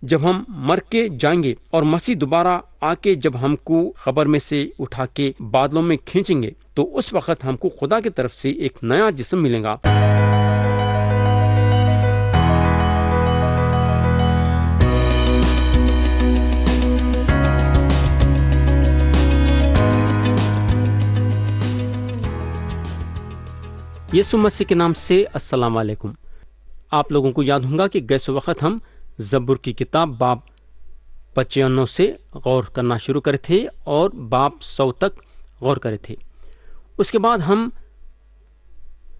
جب ہم مر کے جائیں گے اور مسیح دوبارہ آ کے جب ہم کو قبر میں سے اٹھا کے بادلوں میں کھینچیں گے تو اس وقت ہم کو خدا کی طرف سے ایک نیا جسم ملے گا۔ یسوع مسیح کے نام سے السلام علیکم۔ آپ لوگوں کو یاد ہوگا کہ گئے وقت ہم زبور کی کتاب باب 95 سے غور کرنا شروع کرے تھے اور باب 100 تک غور کرے تھے۔ اس کے بعد ہم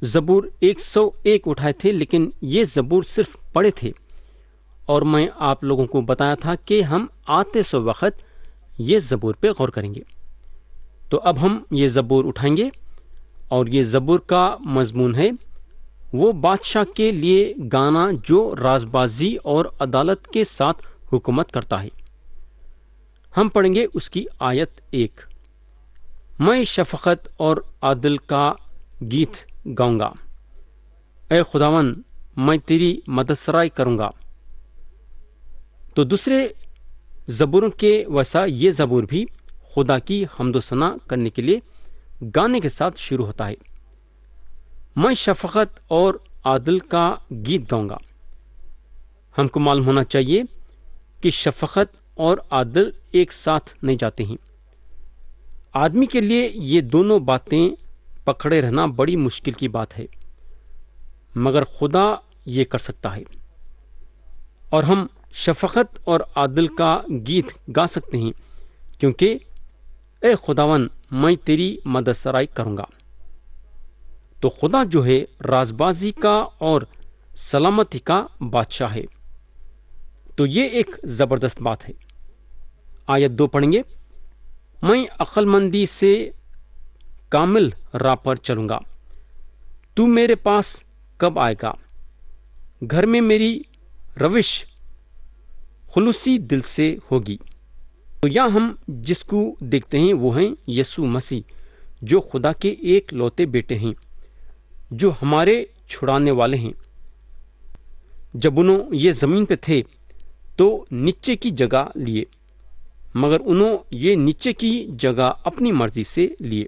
زبور 101 اٹھائے تھے، لیکن یہ زبور صرف پڑھے تھے اور میں آپ لوگوں کو بتایا تھا کہ ہم آتے سو وقت یہ زبور پہ غور کریں گے۔ تو اب ہم یہ زبور اٹھائیں گے اور یہ زبور کا مضمون ہے وہ بادشاہ کے لیے گانا جو راز بازی اور عدالت کے ساتھ حکومت کرتا ہے۔ ہم پڑھیں گے اس کی آیت 1۔ میں شفقت اور عدل کا گیت گاؤں گا، اے خداوند میں تیری مدد سرائی کروں گا۔ تو دوسرے زبوروں کے ویسا یہ زبور بھی خدا کی حمد و ثنا کرنے کے لیے گانے کے ساتھ شروع ہوتا ہے۔ میں شفقت اور عدل کا گیت گاؤں گا۔ ہم کو معلوم ہونا چاہیے کہ شفقت اور عدل ایک ساتھ نہیں جاتے ہیں۔ آدمی کے لیے یہ دونوں باتیں پکڑے رہنا بڑی مشکل کی بات ہے، مگر خدا یہ کر سکتا ہے، اور ہم شفقت اور عدل کا گیت گا سکتے ہیں کیونکہ اے خداوند میں تیری مدد سرائی کروں گا۔ تو خدا جو ہے راز بازی کا اور سلامتی کا بادشاہ ہے۔ تو یہ ایک زبردست بات ہے۔ آیت 2 پڑھیں گے۔ میں عقل مندی سے کامل راہ پر چلوں گا، تو میرے پاس کب آئے گا؟ گھر میں میری روش خلوصی دل سے ہوگی۔ تو یہاں ہم جس کو دیکھتے ہیں وہ ہیں یسوع مسیح، جو خدا کے ایک لوتے بیٹے ہیں، جو ہمارے چھڑانے والے ہیں۔ جب انہوں یہ زمین پہ تھے تو نیچے کی جگہ لیے، مگر انہوں یہ نیچے کی جگہ اپنی مرضی سے لیے۔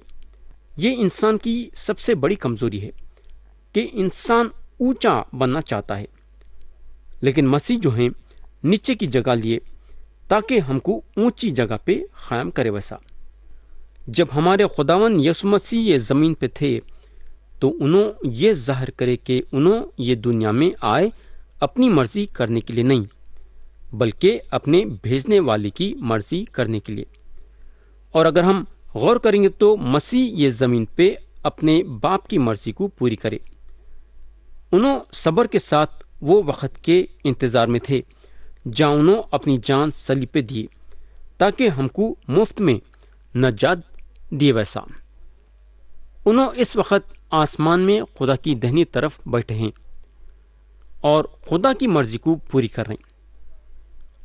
یہ انسان کی سب سے بڑی کمزوری ہے کہ انسان اونچا بننا چاہتا ہے، لیکن مسیح جو ہیں نیچے کی جگہ لیے تاکہ ہم کو اونچی جگہ پہ قائم کرے۔ ویسا جب ہمارے خداوند یسوع مسیح یہ زمین پہ تھے تو انہوں یہ ظاہر کرے کہ انہوں یہ دنیا میں آئے اپنی مرضی کرنے کے لیے نہیں، بلکہ اپنے بھیجنے والے کی مرضی کرنے کے لیے۔ اور اگر ہم غور کریں گے تو مسیح یہ زمین پہ اپنے باپ کی مرضی کو پوری کرے۔ انہوں صبر کے ساتھ وہ وقت کے انتظار میں تھے جہاں انہوں اپنی جان صلیب پہ دیے تاکہ ہم کو مفت میں نجات دیے۔ ویسا انہوں اس وقت آسمان میں خدا کی دہنی طرف بیٹھے ہیں اور خدا کی مرضی کو پوری کر رہے ہیں،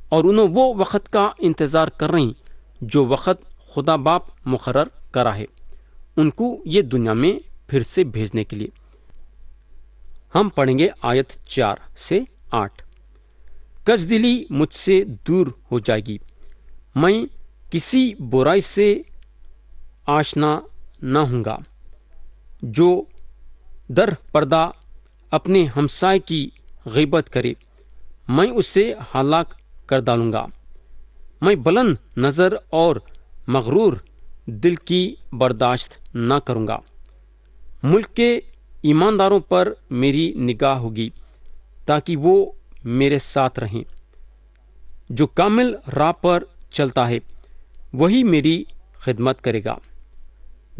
اور انہوں وہ وقت کا انتظار کر رہے ہیں جو وقت خدا باپ مقرر کرا ہے ان کو یہ دنیا میں پھر سے بھیجنے کے لیے۔ ہم پڑھیں گے آیت 4 سے 8۔ کج دلی مجھ سے دور ہو جائے گی، میں کسی برائی سے آشنا نہ ہوں گا۔ جو در پردہ اپنے ہمسائے کی غیبت کرے میں اسے ہلاک کر ڈالوں گا۔ میں بلند نظر اور مغرور دل کی برداشت نہ کروں گا۔ ملک کے ایمانداروں پر میری نگاہ ہوگی تاکہ وہ میرے ساتھ رہیں۔ جو کامل راہ پر چلتا ہے وہی میری خدمت کرے گا۔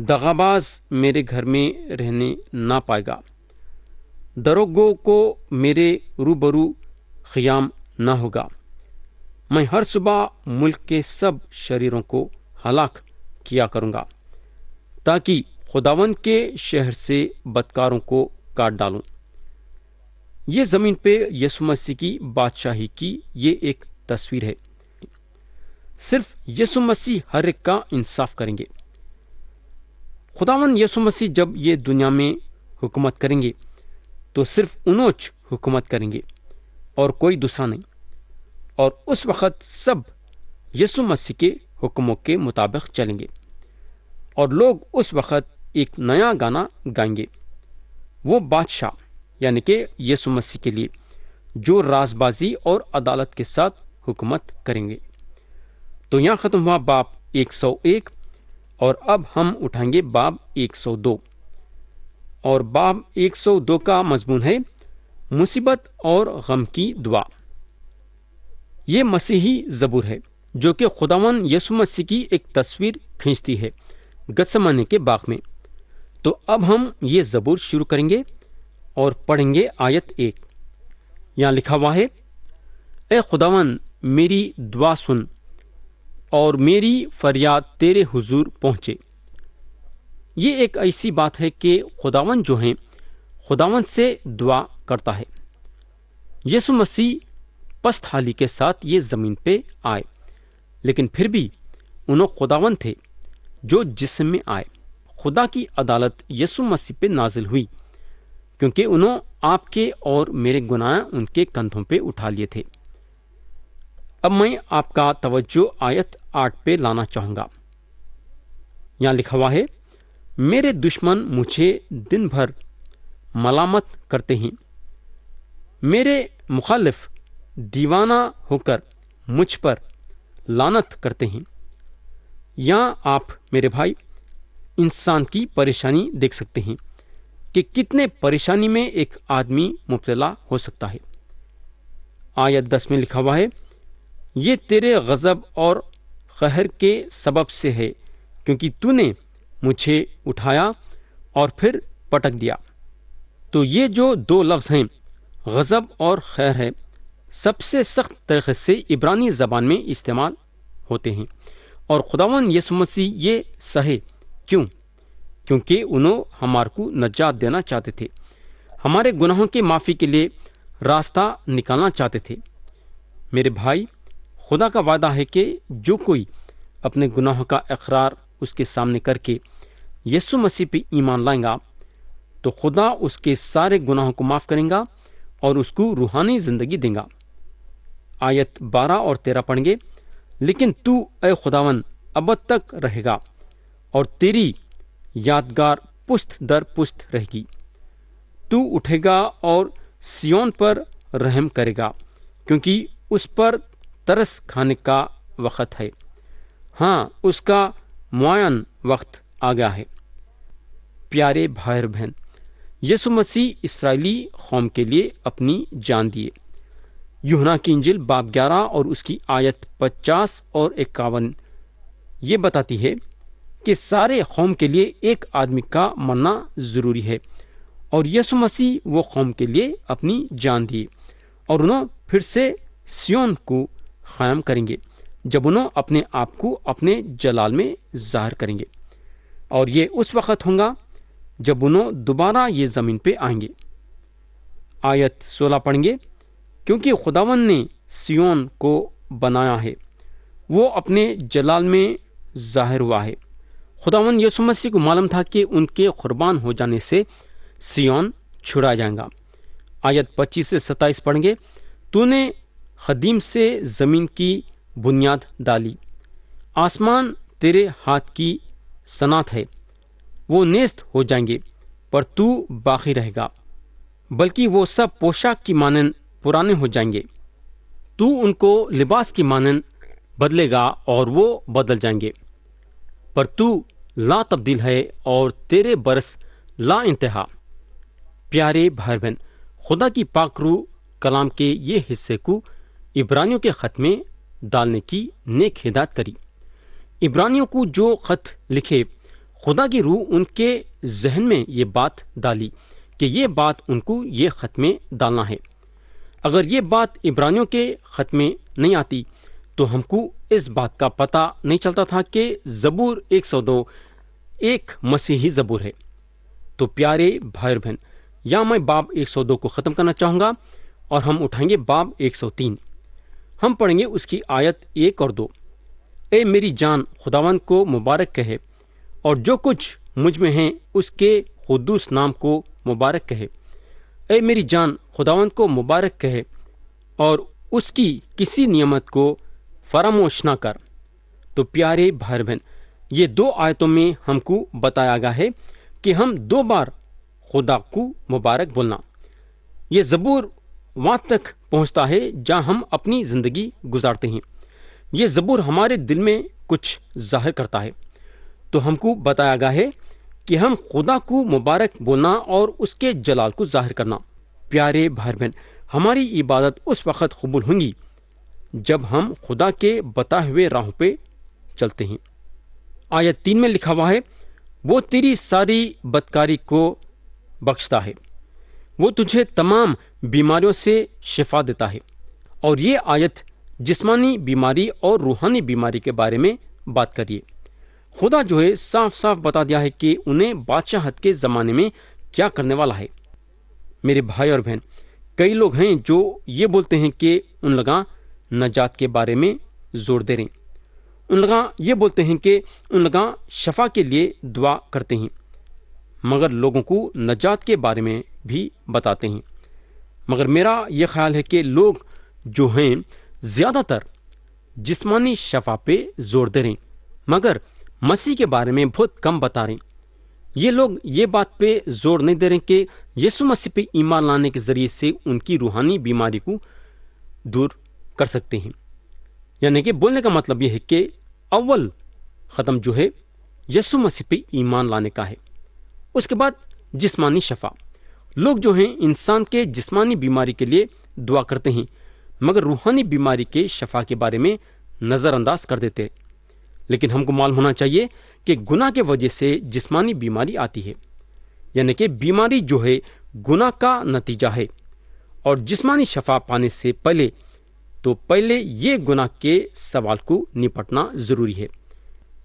دغاباز میرے گھر میں رہنے نہ پائے گا۔ دروغگو کو میرے روبرو قیام نہ ہوگا۔ میں ہر صبح ملک کے سب شریروں کو ہلاک کیا کروں گا تاکہ خداوند کے شہر سے بدکاروں کو کاٹ ڈالوں۔ یہ زمین پہ یسوع مسیح کی بادشاہی کی یہ ایک تصویر ہے۔ صرف یسوع مسیح ہر ایک کا انصاف کریں گے۔ خداوند یسوع مسیح جب یہ دنیا میں حکومت کریں گے تو صرف انوچ حکومت کریں گے اور کوئی دوسرا نہیں۔ اور اس وقت سب یسوع مسیح کے حکموں کے مطابق چلیں گے، اور لوگ اس وقت ایک نیا گانا گائیں گے، وہ بادشاہ یعنی کہ یسوع مسیح کے لیے جو راز بازی اور عدالت کے ساتھ حکومت کریں گے۔ تو یہاں ختم ہوا باب 101، اور اب ہم اٹھائیں گے باب 102، اور باب 102 کا مضمون ہے مصیبت اور غم کی دعا۔ یہ مسیحی زبور ہے جو کہ خداوند یسوع مسیح کی ایک تصویر کھینچتی ہے گتسمانے کے باغ میں۔ تو اب ہم یہ زبور شروع کریں گے اور پڑھیں گے آیت 1۔ یہاں لکھا ہوا ہے، اے خداوند میری دعا سن اور میری فریاد تیرے حضور پہنچے۔ یہ ایک ایسی بات ہے کہ خداوند جو ہیں خداوند سے دعا کرتا ہے۔ یسوع مسیح پست حالی کے ساتھ یہ زمین پہ آئے، لیکن پھر بھی انہوں خداوند تھے جو جسم میں آئے۔ خدا کی عدالت یسوع مسیح پہ نازل ہوئی کیونکہ انہوں آپ کے اور میرے گناہ ان کے کندھوں پہ اٹھا لیے تھے۔ اب میں آپ کا توجہ آیت 8 پہ لانا چاہوں گا۔ یہاں لکھا ہوا ہے، میرے دشمن مجھے دن بھر ملامت کرتے ہیں، میرے مخالف دیوانہ ہو کر مجھ پر لعنت کرتے ہیں۔ یہاں آپ میرے بھائی انسان کی پریشانی دیکھ سکتے ہیں کہ کتنے پریشانی میں ایک آدمی مبتلا ہو سکتا ہے۔ آیت 10 میں لکھا ہوا ہے، یہ تیرے غضب اور قہر کے سبب سے ہے کیونکہ تو نے مجھے اٹھایا اور پھر پٹک دیا۔ تو یہ جو دو لفظ ہیں غضب اور قہر ہے، سب سے سخت طریقے سے عبرانی زبان میں استعمال ہوتے ہیں، اور خداوند یسوع مسیح یہ سہے کیوں؟ کیونکہ انہوں ہمارے کو نجات دینا چاہتے تھے، ہمارے گناہوں کے معافی کے لیے راستہ نکالنا چاہتے تھے۔ میرے بھائی، خدا کا وعدہ ہے کہ جو کوئی اپنے گناہوں کا اقرار اس کے سامنے کر کے یسوع مسیح پہ ایمان لائیں گا تو خدا اس کے سارے گناہوں کو معاف کریں گا اور اس کو روحانی زندگی دیں گا۔ آیت 12 اور 13 پڑھیں گے، لیکن تو اے خداوند ابد تک رہے گا اور تیری یادگار پشت در پشت رہے گی۔ تو اٹھے گا اور سیون پر رحم کرے گا کیونکہ اس پر ترس کھانے کا وقت ہے، ہاں اس کا معین وقت آ گیا ہے۔ پیارے بھائی اور بہن، یسوع مسیح اسرائیلی قوم کے لیے اپنی جان دیے۔ یوحنا کی انجیل باب 11 اور اس کی آیت 50 اور 51 یہ بتاتی ہے کہ سارے قوم کے لیے ایک آدمی کا مرنا ضروری ہے، اور یسوع مسیح وہ قوم کے لیے اپنی جان دیے، اور انہوں پھر سے سیون کو قائم کریں گے جب انہوں اپنے آپ کو اپنے جلال میں ظاہر کریں گے، اور یہ اس وقت ہوگا جب انہوں دوبارہ یہ زمین پہ آئیں گے۔ آیت 16 پڑھیں گے، کیونکہ خداوند نے سیون کو بنایا ہے، وہ اپنے جلال میں ظاہر ہوا ہے۔ خداوند یسوع مسیح کو معلوم تھا کہ ان کے قربان ہو جانے سے سیون چھڑا جائے گا۔ آیت 25 سے 27 پڑھیں گے، تو نے قدیم سے زمین کی بنیاد ڈالی، آسمان تیرے ہاتھ کی صنعت ہے، وہ نیست ہو جائیں گے پر تو باقی رہے گا، بلکہ وہ سب پوشاک کی مانند پرانے ہو جائیں گے، تو ان کو لباس کی مانند بدلے گا اور وہ بدل جائیں گے، پر تو لا تبدیل ہے اور تیرے برس لا انتہا۔ پیارے بھائی بہن، خدا کی پاک روح کلام کے یہ حصے کو عبرانیوں کے خط میں ڈالنے کی نیک ہدایت کری۔ عبرانیوں کو جو خط لکھے، خدا کی روح ان کے ذہن میں یہ بات ڈالی کہ یہ بات ان کو یہ خط میں ڈالنا ہے۔ اگر یہ بات عبرانیوں کے خط میں نہیں آتی تو ہم کو اس بات کا پتہ نہیں چلتا تھا کہ زبور 102 ایک مسیحی زبور ہے۔ تو پیارے بھائی بہن، یا میں باب 102 کو ختم کرنا چاہوں گا اور ہم اٹھائیں گے باب 103۔ ہم پڑھیں گے اس کی آیت 1 اور 2۔ اے میری جان خداوند کو مبارک کہے، اور جو کچھ مجھ میں ہے اس کے قدوس نام کو مبارک کہے۔ اے میری جان خداوند کو مبارک کہے اور اس کی کسی نعمت کو فراموش نہ کر۔ تو پیارے بھائی بہن، یہ 2 آیتوں میں ہم کو بتایا گیا ہے کہ ہم 2 بار خدا کو مبارک بولنا۔ یہ زبور وہاں تک پہنچتا ہے جہاں ہم اپنی زندگی گزارتے ہیں۔ یہ زبور ہمارے دل میں کچھ ظاہر کرتا ہے۔ تو ہم کو بتایا گیا ہے کہ ہم خدا کو مبارک بولنا اور اس کے جلال کو ظاہر کرنا۔ پیارے بھائی بہن، ہماری عبادت اس وقت قبول ہوں گی جب ہم خدا کے بتائے ہوئے راہوں پہ چلتے ہیں۔ آیت 3 میں لکھا ہوا ہے، وہ تیری ساری بدکاری کو بخشتا ہے، وہ تجھے تمام بیماریوں سے شفا دیتا ہے۔ اور یہ آیت جسمانی بیماری اور روحانی بیماری کے بارے میں بات کریے۔ خدا جو ہے صاف صاف بتا دیا ہے کہ انہیں بادشاہت کے زمانے میں کیا کرنے والا ہے۔ میرے بھائی اور بہن، کئی لوگ ہیں جو یہ بولتے ہیں کہ ان لوگاں نجات کے بارے میں زور دے رہے ہیں، ان لوگاں یہ بولتے ہیں کہ ان لوگاں شفا کے لیے دعا کرتے ہیں، مگر لوگوں کو نجات کے بارے میں بھی بتاتے ہیں۔ مگر میرا یہ خیال ہے کہ لوگ جو ہیں زیادہ تر جسمانی شفا پہ زور دے رہے ہیں، مگر مسیح کے بارے میں بہت کم بتا رہے ہیں۔ یہ لوگ یہ بات پہ زور نہیں دے رہے کہ یسوع مسیح پہ ایمان لانے کے ذریعے سے ان کی روحانی بیماری کو دور کر سکتے ہیں۔ یعنی کہ بولنے کا مطلب یہ ہے کہ اول قدم جو ہے یسوع مسیح پہ ایمان لانے کا ہے، اس کے بعد جسمانی شفا۔ لوگ جو ہیں انسان کے جسمانی بیماری کے لیے دعا کرتے ہیں، مگر روحانی بیماری کے شفا کے بارے میں نظر انداز کر دیتے ہیں۔ لیکن ہم کو معلوم ہونا چاہیے کہ گناہ کے وجہ سے جسمانی بیماری آتی ہے، یعنی کہ بیماری جو ہے گناہ کا نتیجہ ہے، اور جسمانی شفا پانے سے پہلے یہ گناہ کے سوال کو نپٹنا ضروری ہے،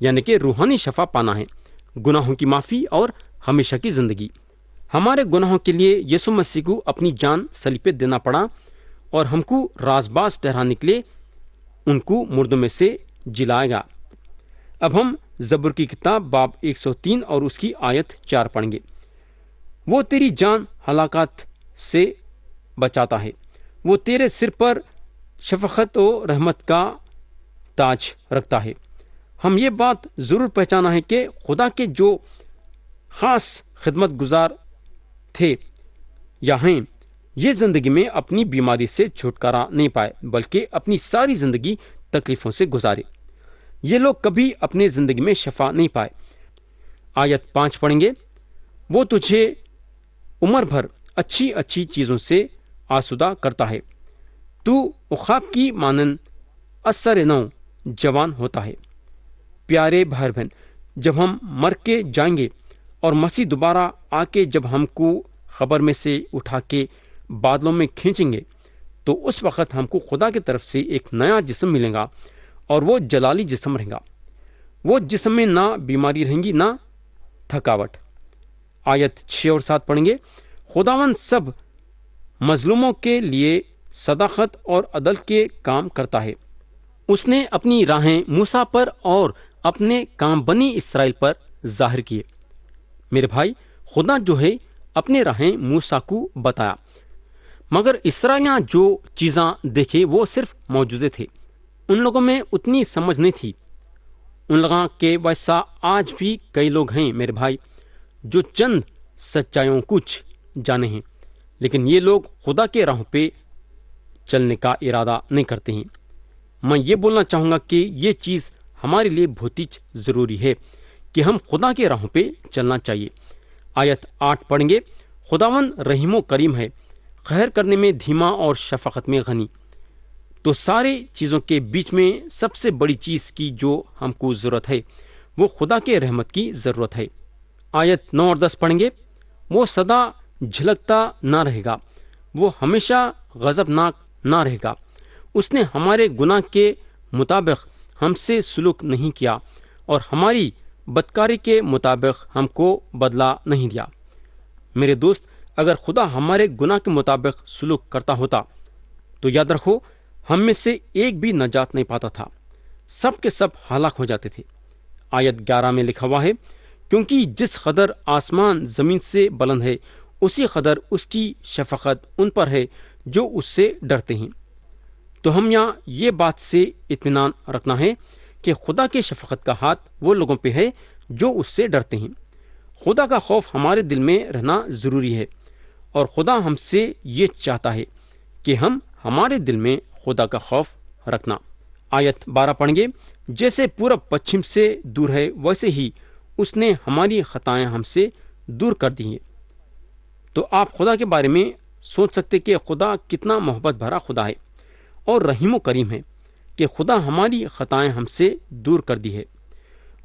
یعنی کہ روحانی شفا پانا ہے، گناہوں کی معافی اور ہمیشہ کی زندگی۔ ہمارے گناہوں کے لیے یسوع مسیح کو اپنی جان صلیب پہ دینا پڑا، اور ہم کو رازباز ٹھہرانے کے لیے ان کو مردوں میں سے جلائے گا۔ اب ہم زبور کی کتاب باب 103 اور اس کی آیت 4 پڑھیں گے۔ وہ تیری جان ہلاکت سے بچاتا ہے، وہ تیرے سر پر شفقت و رحمت کا تاج رکھتا ہے۔ ہم یہ بات ضرور پہچانا ہے کہ خدا کے جو خاص خدمت گزار تھے یا ہیں، یہ زندگی میں اپنی بیماری سے چھٹکارا نہیں پائے، بلکہ اپنی ساری زندگی تکلیفوں سے گزارے۔ یہ لوگ کبھی اپنے زندگی میں شفا نہیں پائے۔ آیت 5 پڑھیں گے، وہ تجھے عمر بھر اچھی اچھی چیزوں سے آسودہ کرتا ہے، تو عقاب کی مانند اثر نو جوان ہوتا ہے۔ پیارے بھائی بہن، جب ہم مر کے جائیں گے اور مسیح دوبارہ آ کے جب ہم کو خبر میں سے اٹھا کے بادلوں میں کھینچیں گے، تو اس وقت ہم کو خدا کی طرف سے ایک نیا جسم ملے گا، اور وہ جلالی جسم رہے گا۔ وہ جسم میں نہ بیماری رہیں گی نہ تھکاوٹ۔ آیت 6 اور 7 پڑھیں گے، خداوند سب مظلوموں کے لیے صداقت اور عدل کے کام کرتا ہے۔ اس نے اپنی راہیں موسیٰ پر اور اپنے کام بنی اسرائیل پر ظاہر کیے۔ میرے بھائی، خدا جو ہے اپنے راہیں موسیٰ کو بتایا، مگر اسرائیلیاں جو چیزاں دیکھے وہ صرف معجزے تھے، ان لوگوں میں اتنی سمجھ نہیں تھی۔ ان لوگوں کے ویسا آج بھی کئی لوگ ہیں میرے بھائی، جو چند سچائیوں کچھ جانے ہیں، لیکن یہ لوگ خدا کے راہوں پہ چلنے کا ارادہ نہیں کرتے ہیں۔ میں یہ بولنا چاہوں گا کہ یہ چیز ہمارے لیے بہت ہی ضروری ہے کہ ہم خدا کے راہوں پہ چلنا چاہیے۔ آیت 8 پڑھیں گے، خداوند رحیم و کریم ہے، خیر کرنے میں دھیما اور شفقت میں غنی۔ تو سارے چیزوں کے بیچ میں سب سے بڑی چیز کی جو ہم کو ضرورت ہے وہ خدا کے رحمت کی ضرورت ہے۔ آیت 9 اور 10 پڑھیں گے، وہ سدا جھلکتا نہ رہے گا، وہ ہمیشہ غضبناک نہ رہے گا، اس نے ہمارے گناہ کے مطابق ہم سے سلوک نہیں کیا، اور ہماری بدکاری کے مطابق ہم کو بدلہ نہیں دیا۔ میرے دوست، اگر خدا ہمارے گناہ کے مطابق سلوک کرتا ہوتا تو یاد رکھو ہم میں سے ایک بھی نجات نہیں پاتا تھا، سب کے سب ہلاک ہو جاتے تھے۔ آیت 11 میں لکھا ہوا ہے، کیونکہ جس قدر آسمان زمین سے بلند ہے اسی قدر اس کی شفقت ان پر ہے جو اس سے ڈرتے ہیں۔ تو ہم یہاں یہ بات سے اطمینان رکھنا ہے کہ خدا کی شفقت کا ہاتھ وہ لوگوں پہ ہے جو اس سے ڈرتے ہیں۔ خدا کا خوف ہمارے دل میں رہنا ضروری ہے، اور خدا ہم سے یہ چاہتا ہے کہ ہم ہمارے دل میں خدا کا خوف رکھنا۔ آیت 12 پڑھیں گے، جیسے پورب پچھم سے دور ہے ویسے ہی اس نے ہماری خطائیں ہم سے دور کر دی ہیں۔ تو آپ خدا کے بارے میں سوچ سکتے کہ خدا کتنا محبت بھرا خدا ہے اور رحیم و کریم ہے کہ خدا ہماری خطائیں ہم سے دور کر دی ہے۔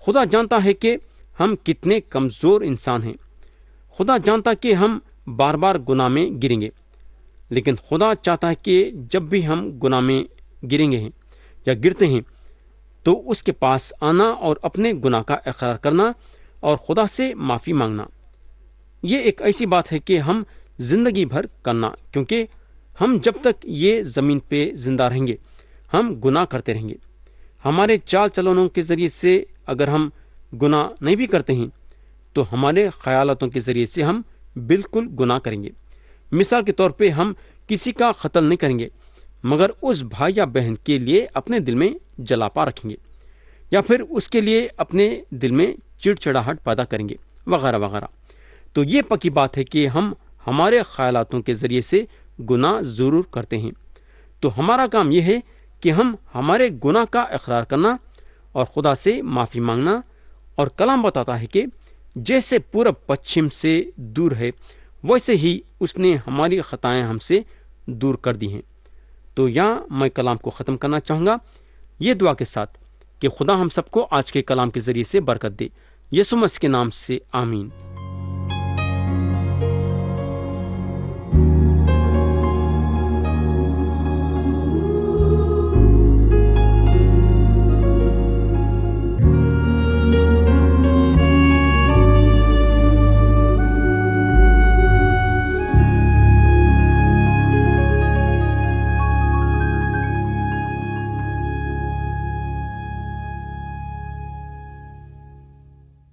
خدا جانتا ہے کہ ہم کتنے کمزور انسان ہیں۔ خدا جانتا کہ ہم بار بار گناہ میں گریں گے، لیکن خدا چاہتا ہے کہ جب بھی ہم گناہ میں گریں گے یا گرتے ہیں تو اس کے پاس آنا اور اپنے گناہ کا اقرار کرنا اور خدا سے معافی مانگنا۔ یہ ایک ایسی بات ہے کہ ہم زندگی بھر کرنا، کیونکہ ہم جب تک یہ زمین پہ زندہ رہیں گے ہم گناہ کرتے رہیں گے۔ ہمارے چال چلنوں کے ذریعے سے اگر ہم گناہ نہیں بھی کرتے ہیں تو ہمارے خیالاتوں کے ذریعے سے ہم بالکل گناہ کریں گے۔ مثال کے طور پہ ہم کسی کا قتل نہیں کریں گے، مگر اس بھائی یا بہن کے لیے اپنے دل میں جلاپا رکھیں گے، یا پھر اس کے لیے اپنے دل میں چڑچڑاہٹ پیدا کریں گے، وغیرہ وغیرہ۔ تو یہ پکی بات ہے کہ ہم ہمارے خیالاتوں کے ذریعے سے گناہ ضرور کرتے ہیں۔ تو ہمارا کام یہ ہے کہ ہم ہمارے گناہ کا اقرار کرنا اور خدا سے معافی مانگنا، اور کلام بتاتا ہے کہ جیسے پورب پچھم سے دور ہے ویسے ہی اس نے ہماری خطائیں ہم سے دور کر دی ہیں۔ تو یہاں میں کلام کو ختم کرنا چاہوں گا یہ دعا کے ساتھ کہ خدا ہم سب کو آج کے کلام کے ذریعے سے برکت دے۔ یسوع مسیح کے نام سے آمین۔